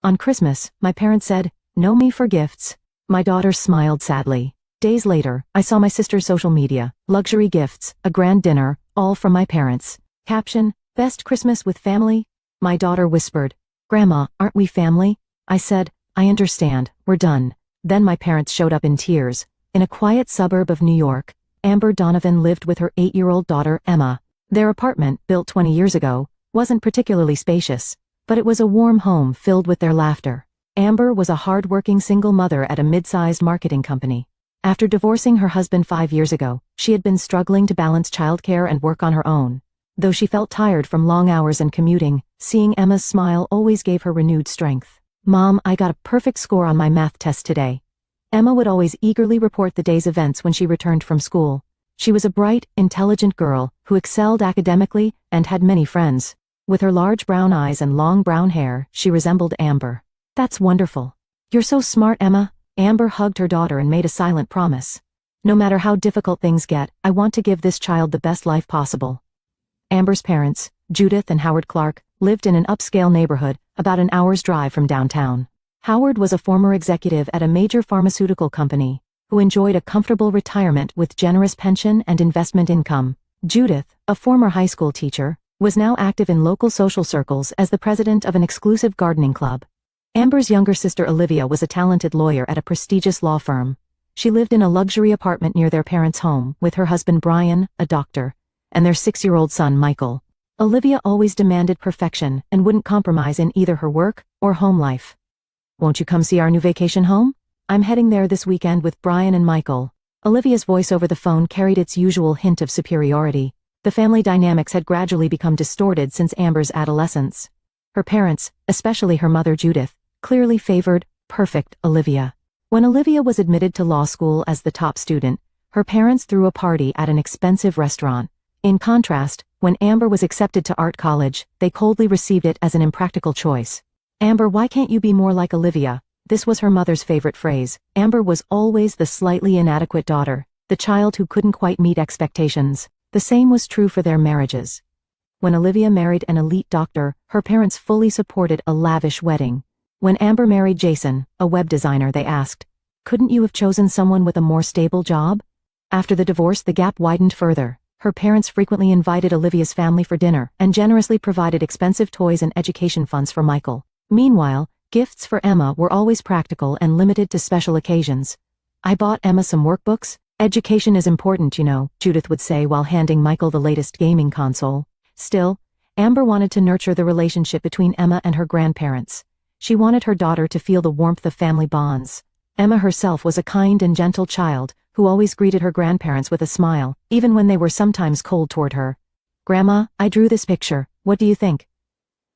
On Christmas, my parents said, "No me for gifts." My daughter smiled sadly. Days later, I saw my sister's social media, luxury gifts, a grand dinner, all from my parents. Caption, "Best Christmas with family?" My daughter whispered, "Grandma, aren't we family?" I said, "I understand, we're done." Then my parents showed up in tears. In a quiet suburb of New York, Amber Donovan lived with her 8-year-old daughter, Emma. Their apartment, built 20 years ago, wasn't particularly spacious, but it was a warm home filled with their laughter. Amber was a hardworking single mother at a mid-sized marketing company. After divorcing her husband 5 years ago, she had been struggling to balance childcare and work on her own. Though she felt tired from long hours and commuting, seeing Emma's smile always gave her renewed strength. "Mom, I got a perfect score on my math test today." Emma would always eagerly report the day's events when she returned from school. She was a bright, intelligent girl who excelled academically and had many friends. With her large brown eyes and long brown hair, she resembled Amber. "That's wonderful. You're so smart, Emma." Amber hugged her daughter and made a silent promise. "No matter how difficult things get, I want to give this child the best life possible." Amber's parents, Judith and Howard Clark, lived in an upscale neighborhood about an hour's drive from downtown. Howard was a former executive at a major pharmaceutical company who enjoyed a comfortable retirement with generous pension and investment income. Judith, a former high school teacher, was now active in local social circles as the president of an exclusive gardening club. Amber's younger sister Olivia was a talented lawyer at a prestigious law firm. She lived in a luxury apartment near their parents' home with her husband Brian, a doctor, and their 6-year-old son Michael. Olivia always demanded perfection and wouldn't compromise in either her work or home life. "Won't you come see our new vacation home? I'm heading there this weekend with Brian and Michael." Olivia's voice over the phone carried its usual hint of superiority. The family dynamics had gradually become distorted since Amber's adolescence. Her parents, especially her mother Judith, clearly favored perfect Olivia. When Olivia was admitted to law school as the top student, her parents threw a party at an expensive restaurant. In contrast, when Amber was accepted to art college, they coldly received it as an impractical choice. "Amber, why can't you be more like Olivia?" This was her mother's favorite phrase. Amber was always the slightly inadequate daughter, the child who couldn't quite meet expectations. The same was true for their marriages. When Olivia married an elite doctor, her parents fully supported a lavish wedding. When Amber married Jason, a web designer, they asked, "Couldn't you have chosen someone with a more stable job?" After the divorce, the gap widened further. Her parents frequently invited Olivia's family for dinner and generously provided expensive toys and education funds for Michael. Meanwhile, gifts for Emma were always practical and limited to special occasions. "I bought Emma some workbooks. Education is important, you know," Judith would say while handing Michael the latest gaming console. Still, Amber wanted to nurture the relationship between Emma and her grandparents. She wanted her daughter to feel the warmth of family bonds. Emma herself was a kind and gentle child who always greeted her grandparents with a smile, even when they were sometimes cold toward her. "Grandma, I drew this picture. What do you think?"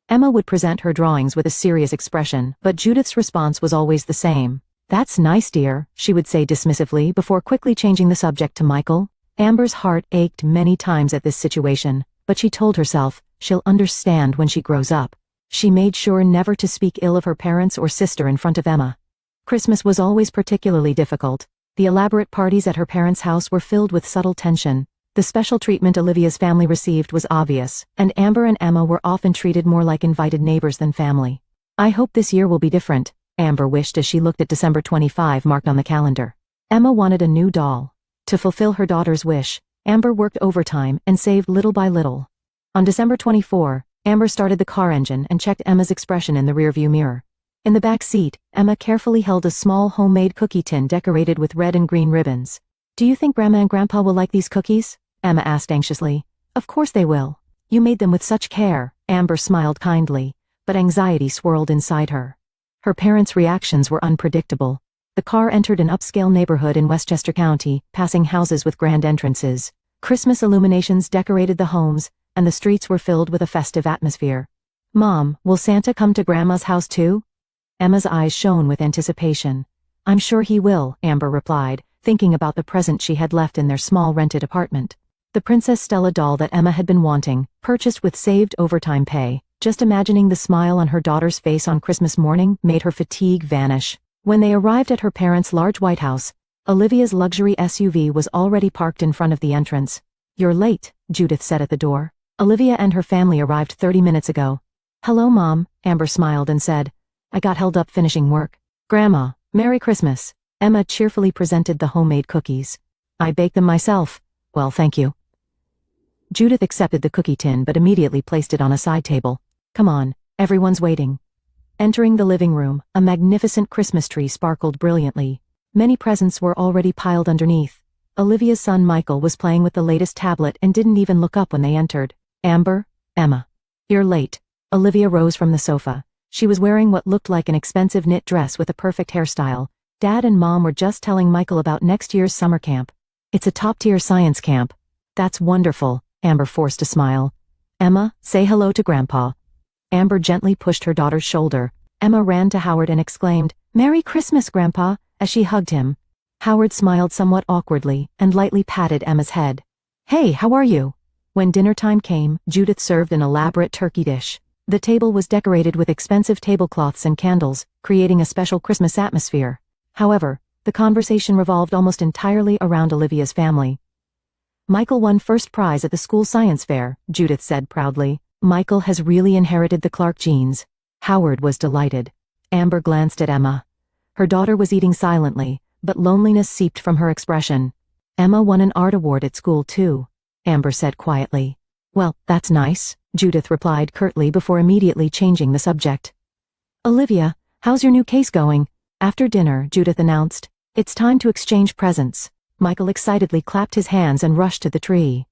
Emma would present her drawings with a serious expression, but Judith's response was always the same. "That's nice, dear," she would say dismissively before quickly changing the subject to Michael. Amber's heart ached many times at this situation, but she told herself, she'll understand when she grows up. She made sure never to speak ill of her parents or sister in front of Emma. Christmas was always particularly difficult. The elaborate parties at her parents' house were filled with subtle tension. The special treatment Olivia's family received was obvious, and Amber and Emma were often treated more like invited neighbors than family. "I hope this year will be different," Amber wished as she looked at December 25 marked on the calendar. Emma wanted a new doll. To fulfill her daughter's wish, Amber worked overtime and saved little by little. On December 24, Amber started the car engine and checked Emma's expression in the rearview mirror. In the back seat, Emma carefully held a small homemade cookie tin decorated with red and green ribbons. "Do you think Grandma and Grandpa will like these cookies?" Emma asked anxiously. "Of course they will. You made them with such care." Amber smiled kindly, but anxiety swirled inside her. Her parents' reactions were unpredictable. The car entered an upscale neighborhood in Westchester County, passing houses with grand entrances. Christmas illuminations decorated the homes, and the streets were filled with a festive atmosphere. "Mom, will Santa come to Grandma's house too?" Emma's eyes shone with anticipation. "I'm sure he will," Amber replied, thinking about the present she had left in their small rented apartment. The Princess Stella doll that Emma had been wanting, purchased with saved overtime pay. Just imagining the smile on her daughter's face on Christmas morning made her fatigue vanish. When they arrived at her parents' large white house, Olivia's luxury SUV was already parked in front of the entrance. "You're late," Judith said at the door. "Olivia and her family arrived 30 minutes ago." "Hello, Mom," Amber smiled and said, I got held up finishing work. Grandma, Merry Christmas. Emma cheerfully presented the homemade cookies. I baked them myself. Well, thank you. Judith accepted the cookie tin but immediately placed it on a side table. Come on, everyone's waiting. Entering the living room, a magnificent Christmas tree sparkled brilliantly. Many presents were already piled underneath. Olivia's son Michael was playing with the latest tablet and didn't even look up when they entered. Amber, Emma. You're late. Olivia rose from the sofa. She was wearing what looked like an expensive knit dress with a perfect hairstyle. Dad and Mom were just telling Michael about next year's summer camp. It's a top-tier science camp. That's wonderful, Amber forced a smile. Emma, say hello to Grandpa. Amber gently pushed her daughter's shoulder. Emma ran to Howard and exclaimed, Merry Christmas, Grandpa, as she hugged him. Howard smiled somewhat awkwardly and lightly patted Emma's head. Hey, how are you? When dinner time came, Judith served an elaborate turkey dish. The table was decorated with expensive tablecloths and candles, creating a special Christmas atmosphere. However, the conversation revolved almost entirely around Olivia's family. Michael won first prize at the school science fair, Judith said proudly. Michael has really inherited the Clark genes. Howard was delighted. Amber glanced at Emma. Her daughter was eating silently, but loneliness seeped from her expression. Emma won an art award at school too, Amber said quietly. Well, that's nice, Judith replied curtly before immediately changing the subject. Olivia, how's your new case going? After dinner, Judith announced, it's time to exchange presents. Michael excitedly clapped his hands and rushed to the tree.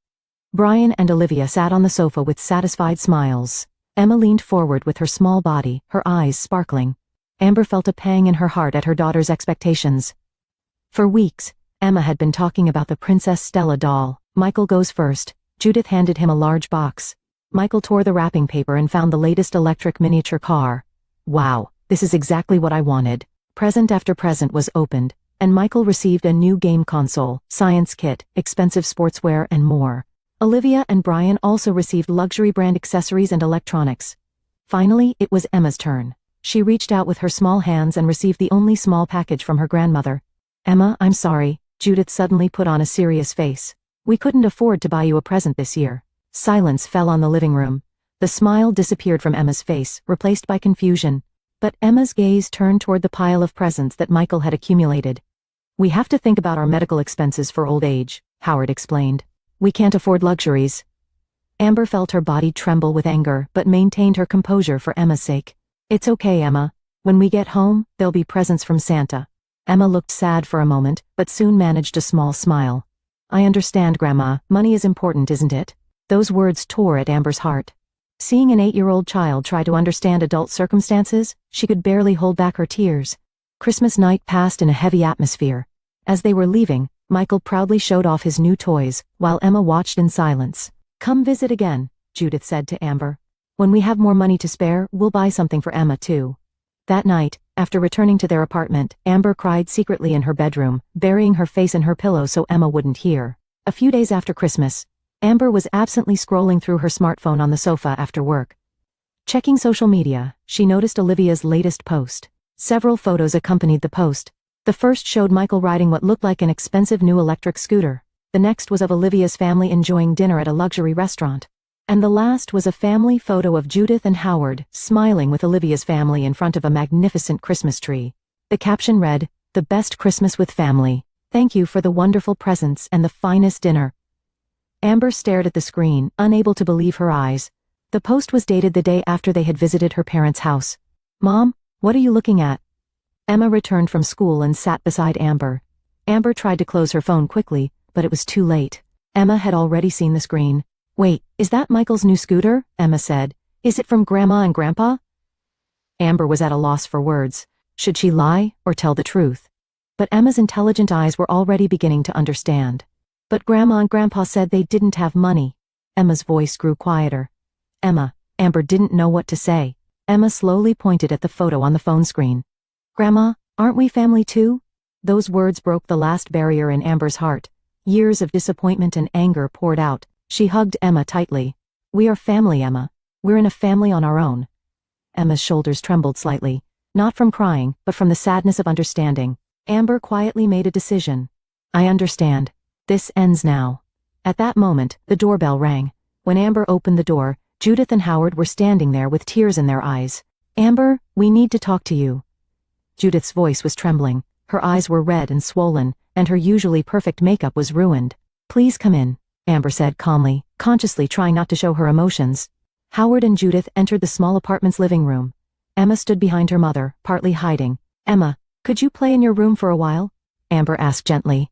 Brian and Olivia sat on the sofa with satisfied smiles. Emma leaned forward with her small body, her eyes sparkling. Amber felt a pang in her heart at her daughter's expectations. For weeks, Emma had been talking about the Princess Stella doll. Michael goes first. Judith handed him a large box. Michael tore the wrapping paper and found the latest electric miniature car. Wow, this is exactly what I wanted. Present after present was opened, and Michael received a new game console, science kit, expensive sportswear, and more. Olivia and Brian also received luxury brand accessories and electronics. Finally, it was Emma's turn. She reached out with her small hands and received the only small package from her grandmother. Emma, I'm sorry, Judith suddenly put on a serious face. We couldn't afford to buy you a present this year. Silence fell on the living room. The smile disappeared from Emma's face, replaced by confusion. But Emma's gaze turned toward the pile of presents that Michael had accumulated. We have to think about our medical expenses for old age, Howard explained. We can't afford luxuries. Amber felt her body tremble with anger, but maintained her composure for Emma's sake. It's okay, Emma. When we get home, there'll be presents from Santa. Emma looked sad for a moment, but soon managed a small smile. I understand, Grandma. Money is important, isn't it? Those words tore at Amber's heart. Seeing an 8-year-old child try to understand adult circumstances, she could barely hold back her tears. Christmas night passed in a heavy atmosphere. As they were leaving, Michael proudly showed off his new toys, while Emma watched in silence. Come visit again, Judith said to Amber. When we have more money to spare, we'll buy something for Emma too. That night, after returning to their apartment, Amber cried secretly in her bedroom, burying her face in her pillow so Emma wouldn't hear. A few days after Christmas, Amber was absently scrolling through her smartphone on the sofa after work. Checking social media, she noticed Olivia's latest post. Several photos accompanied the post. The first showed Michael riding what looked like an expensive new electric scooter. The next was of Olivia's family enjoying dinner at a luxury restaurant. And the last was a family photo of Judith and Howard, smiling with Olivia's family in front of a magnificent Christmas tree. The caption read, "The best Christmas with family. Thank you for the wonderful presents and the finest dinner." Amber stared at the screen, unable to believe her eyes. The post was dated the day after they had visited her parents' house. Mom, what are you looking at? Emma returned from school and sat beside Amber. Amber tried to close her phone quickly, but it was too late. Emma had already seen the screen. Wait, is that Michael's new scooter? Emma said. Is it from Grandma and Grandpa? Amber was at a loss for words. Should she lie or tell the truth? But Emma's intelligent eyes were already beginning to understand. But Grandma and Grandpa said they didn't have money. Emma's voice grew quieter. Amber didn't know what to say. Emma slowly pointed at the photo on the phone screen. Grandma, aren't we family too? Those words broke the last barrier in Amber's heart. Years of disappointment and anger poured out. She hugged Emma tightly. We are family, Emma. We're in a family on our own. Emma's shoulders trembled slightly, not from crying, but from the sadness of understanding. Amber quietly made a decision. I understand. This ends now. At that moment, the doorbell rang. When Amber opened the door, Judith and Howard were standing there with tears in their eyes. Amber, we need to talk to you. Judith's voice was trembling, her eyes were red and swollen, and her usually perfect makeup was ruined. Please come in, Amber said calmly, consciously trying not to show her emotions. Howard and Judith entered the small apartment's living room. Emma stood behind her mother, partly hiding. Emma, could you play in your room for a while? Amber asked gently.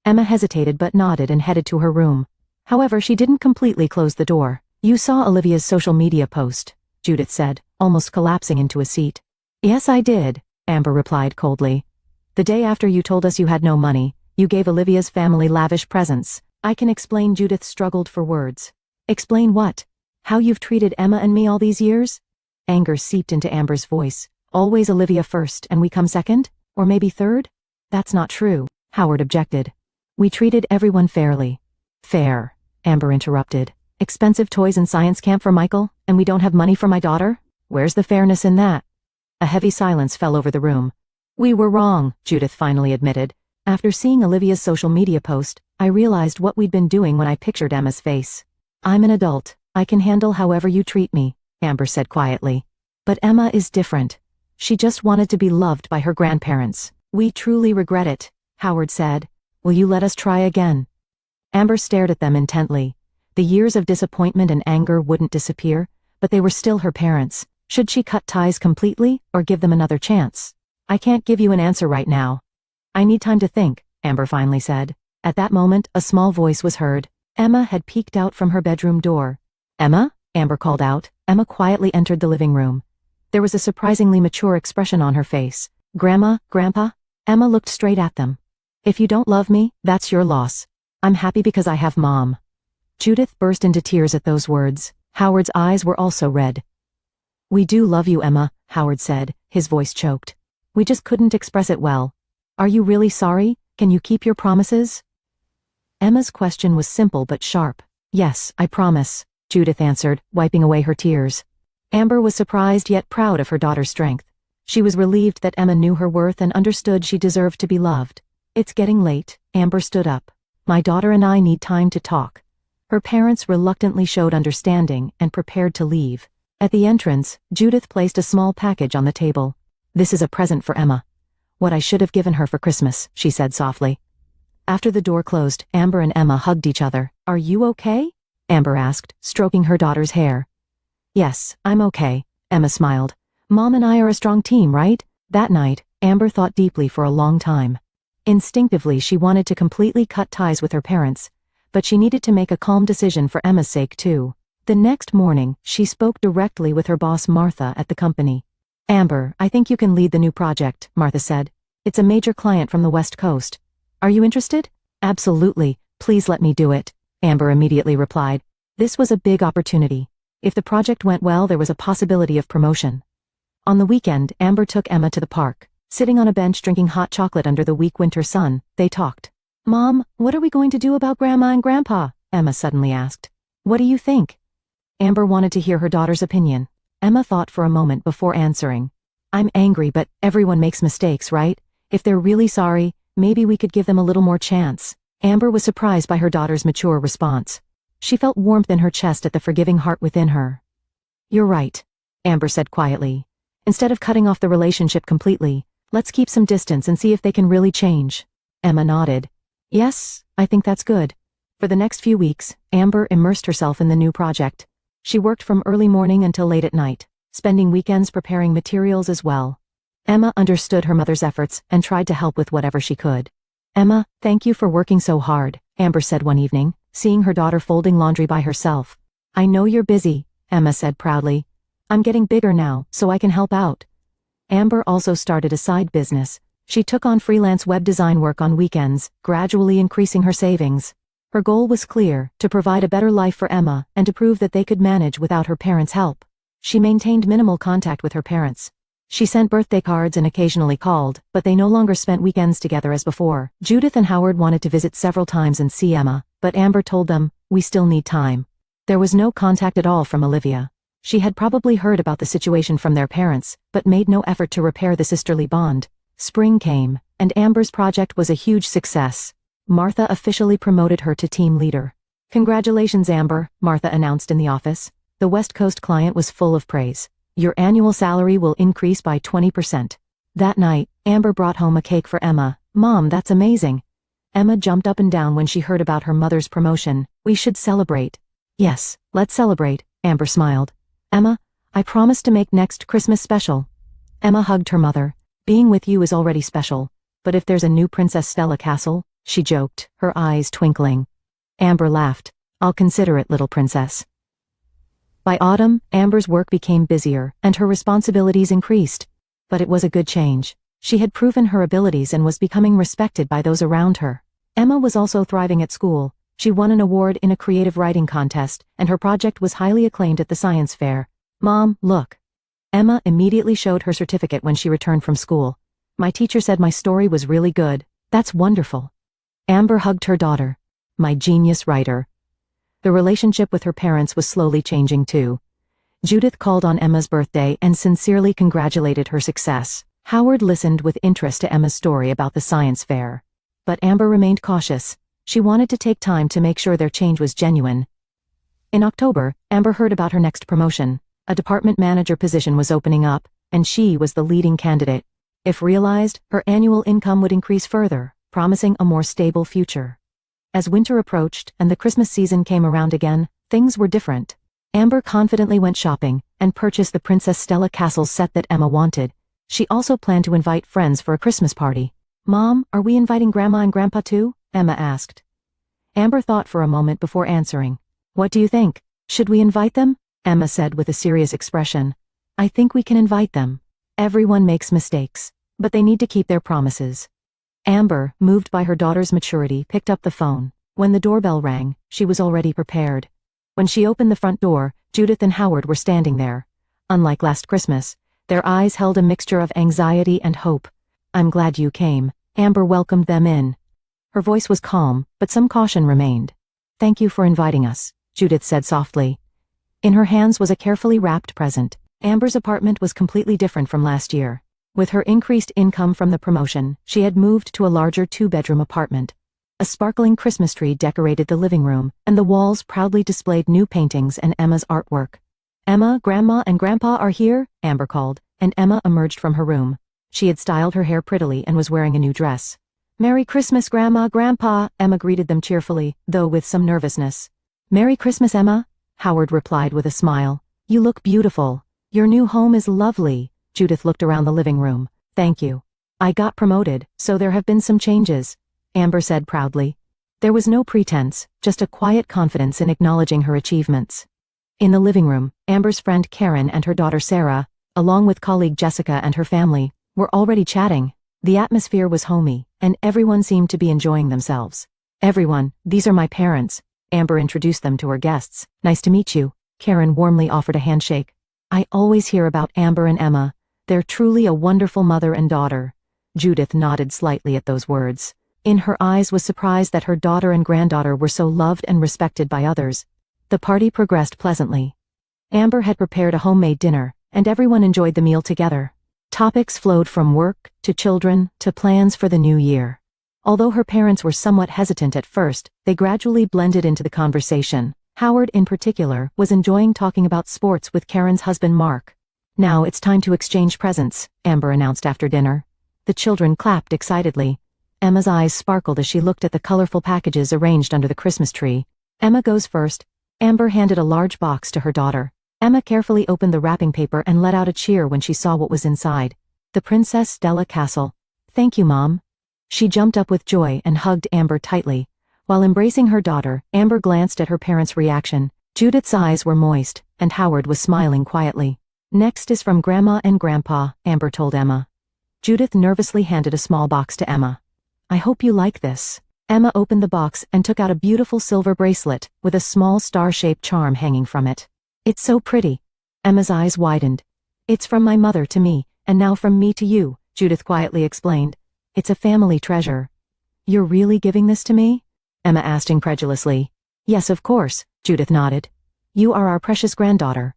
Emma hesitated but nodded and headed to her room. However, she didn't completely close the door. You saw Olivia's social media post, Judith said, almost collapsing into a seat. Yes, I did, Amber replied coldly. The day after you told us you had no money, you gave Olivia's family lavish presents. I can explain. Judith struggled for words. Explain what? How you've treated Emma and me all these years? Anger seeped into Amber's voice. Always Olivia first and we come second? Or maybe third? That's not true, Howard objected. We treated everyone fairly. Fair, Amber interrupted. Expensive toys and science camp for Michael, and we don't have money for my daughter? Where's the fairness in that? A heavy silence fell over the room. We were wrong, Judith finally admitted. After seeing Olivia's social media post, I realized what we'd been doing when I pictured Emma's face. I'm an adult. I can handle however you treat me, Amber said quietly. But Emma is different. She just wanted to be loved by her grandparents. We truly regret it, Howard said. Will you let us try again? Amber stared at them intently. The years of disappointment and anger wouldn't disappear, but they were still her parents. Should she cut ties completely, or give them another chance? I can't give you an answer right now. I need time to think, Amber finally said. At that moment, a small voice was heard. Emma had peeked out from her bedroom door. Emma? Amber called out. Emma quietly entered the living room. There was a surprisingly mature expression on her face. Grandma, Grandpa? Emma looked straight at them. If you don't love me, that's your loss. I'm happy because I have Mom. Judith burst into tears at those words. Howard's eyes were also red. We do love you, Emma, Howard said, his voice choked. We just couldn't express it well. Are you really sorry? Can you keep your promises? Emma's question was simple but sharp. Yes, I promise, Judith answered, wiping away her tears. Amber was surprised yet proud of her daughter's strength. She was relieved that Emma knew her worth and understood she deserved to be loved. It's getting late, Amber stood up. My daughter and I need time to talk. Her parents reluctantly showed understanding and prepared to leave. At the entrance, Judith placed a small package on the table. This is a present for Emma. What I should have given her for Christmas, she said softly. After the door closed, Amber and Emma hugged each other. Are you okay? Amber asked, stroking her daughter's hair. Yes, I'm okay, Emma smiled. Mom and I are a strong team, right? That night, Amber thought deeply for a long time. Instinctively, she wanted to completely cut ties with her parents, but she needed to make a calm decision for Emma's sake too. The next morning, she spoke directly with her boss Martha at the company. Amber, I think you can lead the new project, Martha said. It's a major client from the West Coast. Are you interested? Absolutely, please let me do it, Amber immediately replied. This was a big opportunity. If the project went well, there was a possibility of promotion. On the weekend, Amber took Emma to the park. Sitting on a bench drinking hot chocolate under the weak winter sun, they talked. Mom, what are we going to do about Grandma and Grandpa? Emma suddenly asked. What do you think? Amber wanted to hear her daughter's opinion. Emma thought for a moment before answering. I'm angry, but everyone makes mistakes, right? If they're really sorry, maybe we could give them a little more chance. Amber was surprised by her daughter's mature response. She felt warmth in her chest at the forgiving heart within her. You're right, Amber said quietly. Instead of cutting off the relationship completely, let's keep some distance and see if they can really change. Emma nodded. Yes, I think that's good. For the next few weeks, Amber immersed herself in the new project. She worked from early morning until late at night, spending weekends preparing materials as well. Emma understood her mother's efforts and tried to help with whatever she could. Emma, thank you for working so hard, Amber said one evening, seeing her daughter folding laundry by herself. I know you're busy, Emma said proudly. I'm getting bigger now, so I can help out. Amber also started a side business. She took on freelance web design work on weekends, gradually increasing her savings. Her goal was clear, to provide a better life for Emma and to prove that they could manage without her parents' help. She maintained minimal contact with her parents. She sent birthday cards and occasionally called, but they no longer spent weekends together as before. Judith and Howard wanted to visit several times and see Emma, but Amber told them, we still need time. There was no contact at all from Olivia. She had probably heard about the situation from their parents, but made no effort to repair the sisterly bond. Spring came, and Amber's project was a huge success. Martha officially promoted her to team leader. Congratulations, Amber, Martha announced in the office. The West Coast client was full of praise. Your annual salary will increase by 20%. That night, Amber brought home a cake for Emma. Mom, that's amazing. Emma jumped up and down when she heard about her mother's promotion. We should celebrate. Yes, let's celebrate, Amber smiled. Emma, I promise to make next Christmas special. Emma hugged her mother. Being with you is already special, but if there's a new Princess Stella castle, she joked, her eyes twinkling. Amber laughed. I'll consider it, little princess. By autumn, Amber's work became busier, and her responsibilities increased. But it was a good change. She had proven her abilities and was becoming respected by those around her. Emma was also thriving at school. She won an award in a creative writing contest, and her project was highly acclaimed at the science fair. Mom, look. Emma immediately showed her certificate when she returned from school. My teacher said my story was really good. That's wonderful. Amber hugged her daughter. My genius writer. The relationship with her parents was slowly changing too. Judith called on Emma's birthday and sincerely congratulated her success. Howard listened with interest to Emma's story about the science fair. But Amber remained cautious. She wanted to take time to make sure their change was genuine. In October, Amber heard about her next promotion. A department manager position was opening up, and she was the leading candidate. If realized, her annual income would increase further, promising a more stable future. As winter approached and the Christmas season came around again, things were different. Amber confidently went shopping and purchased the Princess Stella castle set that Emma wanted. She also planned to invite friends for a Christmas party. Mom, are we inviting Grandma and Grandpa too? Emma asked. Amber thought for a moment before answering. What do you think? Should we invite them? Emma said with a serious expression. I think we can invite them. Everyone makes mistakes, but they need to keep their promises. Amber, moved by her daughter's maturity, picked up the phone. When the doorbell rang, she was already prepared. When she opened the front door, Judith and Howard were standing there. Unlike last Christmas, their eyes held a mixture of anxiety and hope. I'm glad you came. Amber welcomed them in. Her voice was calm, but some caution remained. Thank you for inviting us, Judith said softly. In her hands was a carefully wrapped present. Amber's apartment was completely different from last year. With her increased income from the promotion, she had moved to a larger 2-bedroom apartment. A sparkling Christmas tree decorated the living room, and the walls proudly displayed new paintings and Emma's artwork. Emma, Grandma, and Grandpa are here, Amber called, and Emma emerged from her room. She had styled her hair prettily and was wearing a new dress. Merry Christmas, Grandma, Grandpa, Emma greeted them cheerfully, though with some nervousness. Merry Christmas, Emma, Howard replied with a smile. You look beautiful. Your new home is lovely. Judith looked around the living room. Thank you. I got promoted, so there have been some changes, Amber said proudly. There was no pretense, just a quiet confidence in acknowledging her achievements. In the living room, Amber's friend Karen and her daughter Sarah, along with colleague Jessica and her family, were already chatting. The atmosphere was homey, and everyone seemed to be enjoying themselves. Everyone, these are my parents. Amber introduced them to her guests. Nice to meet you. Karen warmly offered a handshake. I always hear about Amber and Emma. They're truly a wonderful mother and daughter. Judith nodded slightly at those words. In her eyes was surprise that her daughter and granddaughter were so loved and respected by others. The party progressed pleasantly. Amber had prepared a homemade dinner, and everyone enjoyed the meal together. Topics flowed from work, to children, to plans for the new year. Although her parents were somewhat hesitant at first, they gradually blended into the conversation. Howard, in particular, was enjoying talking about sports with Karen's husband Mark. Now it's time to exchange presents, Amber announced after dinner. The children clapped excitedly. Emma's eyes sparkled as she looked at the colorful packages arranged under the Christmas tree. Emma goes first. Amber handed a large box to her daughter. Emma carefully opened the wrapping paper and let out a cheer when she saw what was inside. The Princess Stella Castle. Thank you, Mom. She jumped up with joy and hugged Amber tightly. While embracing her daughter, Amber glanced at her parents' reaction. Judith's eyes were moist, and Howard was smiling quietly. Next is from Grandma and Grandpa, Amber told Emma. Judith nervously handed a small box to Emma. I hope you like this. Emma opened the box and took out a beautiful silver bracelet, with a small star-shaped charm hanging from it. It's so pretty. Emma's eyes widened. It's from my mother to me, and now from me to you, Judith quietly explained. It's a family treasure. You're really giving this to me? Emma asked incredulously. Yes, of course, Judith nodded. You are our precious granddaughter.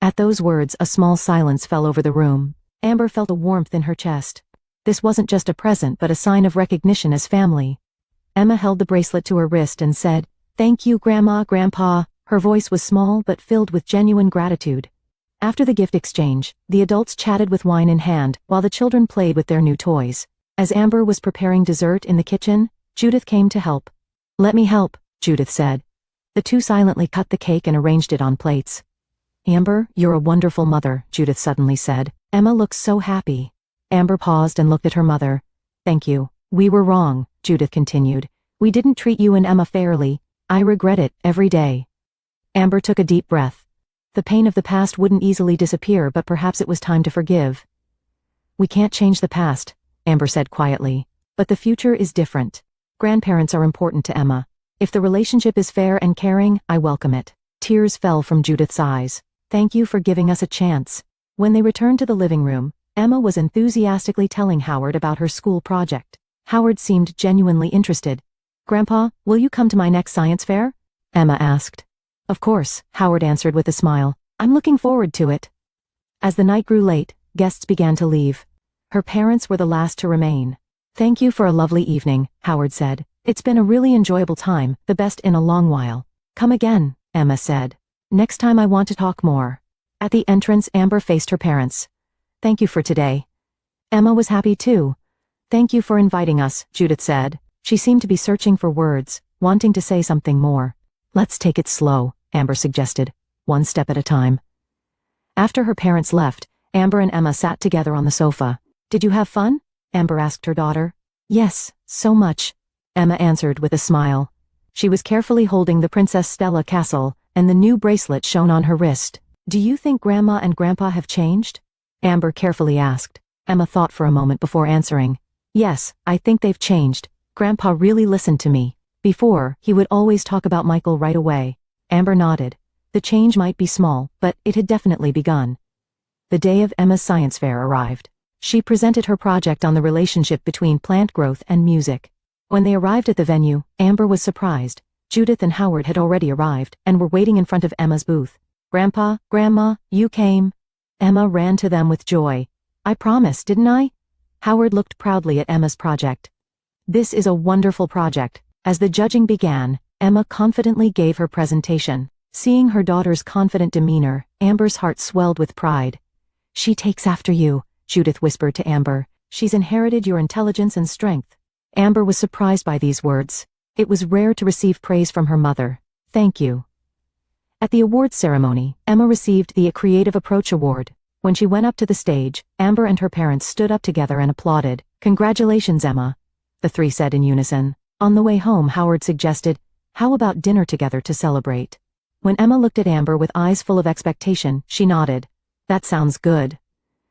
At those words, a small silence fell over the room. Amber felt a warmth in her chest. This wasn't just a present but a sign of recognition as family. Emma held the bracelet to her wrist and said, Thank you, Grandma, Grandpa. Her voice was small but filled with genuine gratitude. After the gift exchange, the adults chatted with wine in hand while the children played with their new toys. As Amber was preparing dessert in the kitchen, Judith came to help. "Let me help," Judith said. The two silently cut the cake and arranged it on plates. "Amber, you're a wonderful mother," Judith suddenly said. "Emma looks so happy." Amber paused and looked at her mother. "Thank you. We were wrong," Judith continued. "We didn't treat you and Emma fairly. I regret it every day." Amber took a deep breath. The pain of the past wouldn't easily disappear, but perhaps it was time to forgive. "We can't change the past," Amber said quietly. "But the future is different. Grandparents are important to Emma. If the relationship is fair and caring, I welcome it." Tears fell from Judith's eyes. "Thank you for giving us a chance." When they returned to the living room, Emma was enthusiastically telling Howard about her school project. Howard seemed genuinely interested. "Grandpa, will you come to my next science fair?" Emma asked. "Of course," Howard answered with a smile. "I'm looking forward to it." As the night grew late, guests began to leave. Her parents were the last to remain. "Thank you for a lovely evening," Howard said. "It's been a really enjoyable time, the best in a long while." "Come again," Emma said. "Next time I want to talk more." At the entrance, Amber faced her parents. "Thank you for today." Emma was happy too. "Thank you for inviting us," Judith said. She seemed to be searching for words, wanting to say something more. "Let's take it slow," Amber suggested, one step at a time. After her parents left, Amber and Emma sat together on the sofa. "Did you have fun?" Amber asked her daughter. "Yes, so much," Emma answered with a smile. She was carefully holding the Princess Stella castle, and the new bracelet shone on her wrist. "Do you think Grandma and Grandpa have changed?" Amber carefully asked. Emma thought for a moment before answering. "Yes, I think they've changed. Grandpa really listened to me. Before, he would always talk about Michael right away." Amber nodded. The change might be small, but it had definitely begun. The day of Emma's science fair arrived. She presented her project on the relationship between plant growth and music. When they arrived at the venue, Amber was surprised. Judith and Howard had already arrived and were waiting in front of Emma's booth. "Grandpa, Grandma, you came." Emma ran to them with joy. "I promised, didn't I?" Howard looked proudly at Emma's project. "This is a wonderful project." As the judging began, Emma confidently gave her presentation. Seeing her daughter's confident demeanor, Amber's heart swelled with pride. "She takes after you," Judith whispered to Amber. "She's inherited your intelligence and strength." Amber was surprised by these words. It was rare to receive praise from her mother. "Thank you." At the awards ceremony, Emma received the Creative Approach Award. When she went up to the stage, Amber and her parents stood up together and applauded. "Congratulations, Emma," the three said in unison. On the way home, Howard suggested, "How about dinner together to celebrate?" When Emma looked at Amber with eyes full of expectation, she nodded. "That sounds good."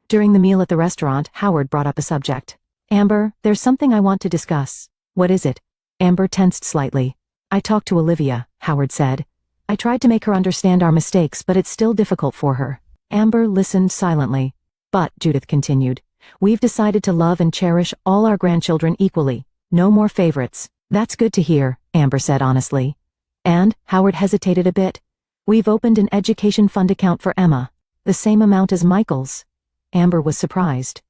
During the meal at the restaurant, Howard brought up a subject. "Amber, there's something I want to discuss." "What is it?" Amber tensed slightly. "I talked to Olivia," Howard said. "I tried to make her understand our mistakes, but it's still difficult for her." Amber listened silently. "But," Judith continued, "we've decided to love and cherish all our grandchildren equally. No more favorites." "That's good to hear," Amber said honestly. "And," Howard hesitated a bit, "we've opened an education fund account for Emma. The same amount as Michael's." Amber was surprised.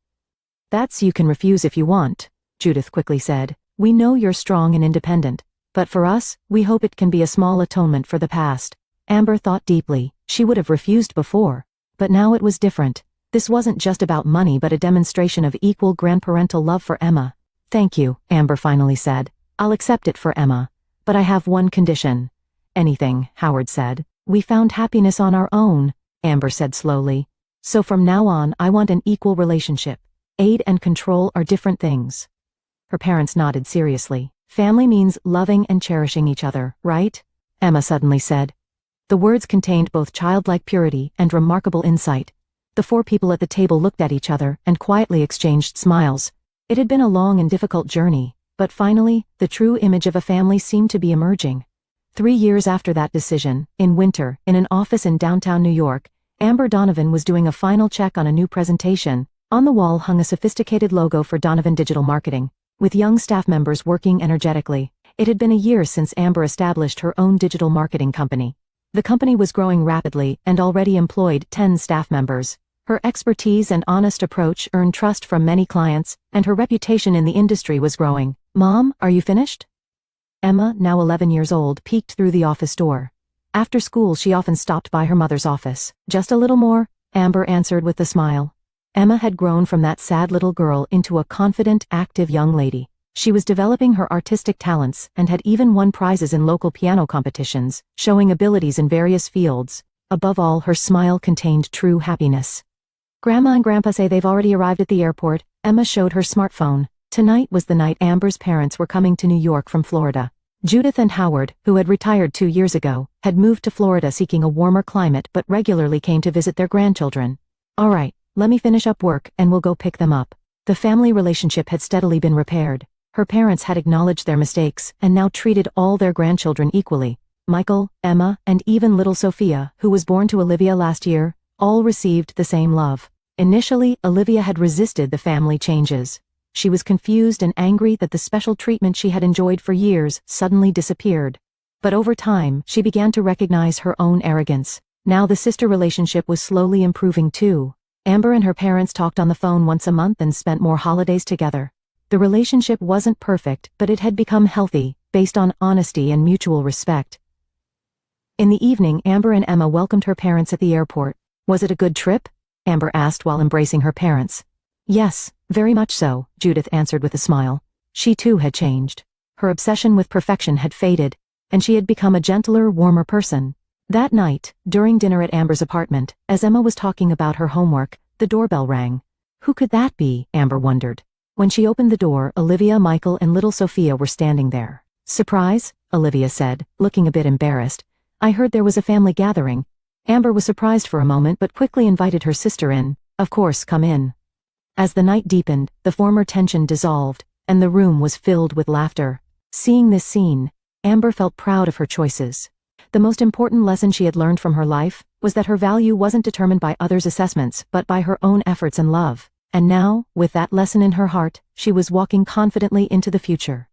"That's you can refuse if you want," Judith quickly said. "We know you're strong and independent. But for us, we hope it can be a small atonement for the past." Amber thought deeply. She would have refused before. But now it was different. This wasn't just about money but a demonstration of equal grandparental love for Emma. "Thank you," Amber finally said. "I'll accept it for Emma. But I have one condition." "Anything," Howard said. "We found happiness on our own," Amber said slowly. "So from now on, I want an equal relationship. Aid and control are different things." Her parents nodded seriously. "Family means loving and cherishing each other, right?" Emma suddenly said. The words contained both childlike purity and remarkable insight. The four people at the table looked at each other and quietly exchanged smiles. It had been a long and difficult journey, but finally, the true image of a family seemed to be emerging. 3 years after that decision, in winter, in an office in downtown New York, Amber Donovan was doing a final check on a new presentation. On the wall hung a sophisticated logo for Donovan Digital Marketing, with young staff members working energetically. It had been a year since Amber established her own digital marketing company. The company was growing rapidly and already employed 10 staff members. Her expertise and honest approach earned trust from many clients, and her reputation in the industry was growing. "Mom, are you finished?" Emma, now 11 years old, peeked through the office door. After school, she often stopped by her mother's office. "Just a little more?" Amber answered with a smile. Emma had grown from that sad little girl into a confident, active young lady. She was developing her artistic talents and had even won prizes in local piano competitions, showing abilities in various fields. Above all, her smile contained true happiness. Grandma and Grandpa say they've already arrived at the airport. Emma showed her smartphone. Tonight was the night Amber's parents were coming to New York from Florida. Judith and Howard, who had retired 2 years ago, had moved to Florida seeking a warmer climate but regularly came to visit their grandchildren. All right, let me finish up work and we'll go pick them up. The family relationship had steadily been repaired. Her parents had acknowledged their mistakes and now treated all their grandchildren equally. Michael, Emma, and even little Sophia, who was born to Olivia last year, all received the same love. Initially, Olivia had resisted the family changes. She was confused and angry that the special treatment she had enjoyed for years suddenly disappeared. But over time, she began to recognize her own arrogance. Now the sister relationship was slowly improving too. Amber and her parents talked on the phone once a month and spent more holidays together. The relationship wasn't perfect, but it had become healthy, based on honesty and mutual respect. In the evening, Amber and Emma welcomed her parents at the airport. Was it a good trip? Amber asked while embracing her parents. Yes, very much so, Judith answered with a smile. She too had changed. Her obsession with perfection had faded, and she had become a gentler, warmer person. That night, during dinner at Amber's apartment, as Emma was talking about her homework, the doorbell rang. Who could that be? Amber wondered. When she opened the door, Olivia, Michael, and little Sophia were standing there. Surprise? Olivia said, looking a bit embarrassed. I heard there was a family gathering. Amber was surprised for a moment but quickly invited her sister in. Of course, come in. As the night deepened, the former tension dissolved, and the room was filled with laughter. Seeing this scene, Amber felt proud of her choices. The most important lesson she had learned from her life was that her value wasn't determined by others' assessments but by her own efforts and love. And now, with that lesson in her heart, she was walking confidently into the future.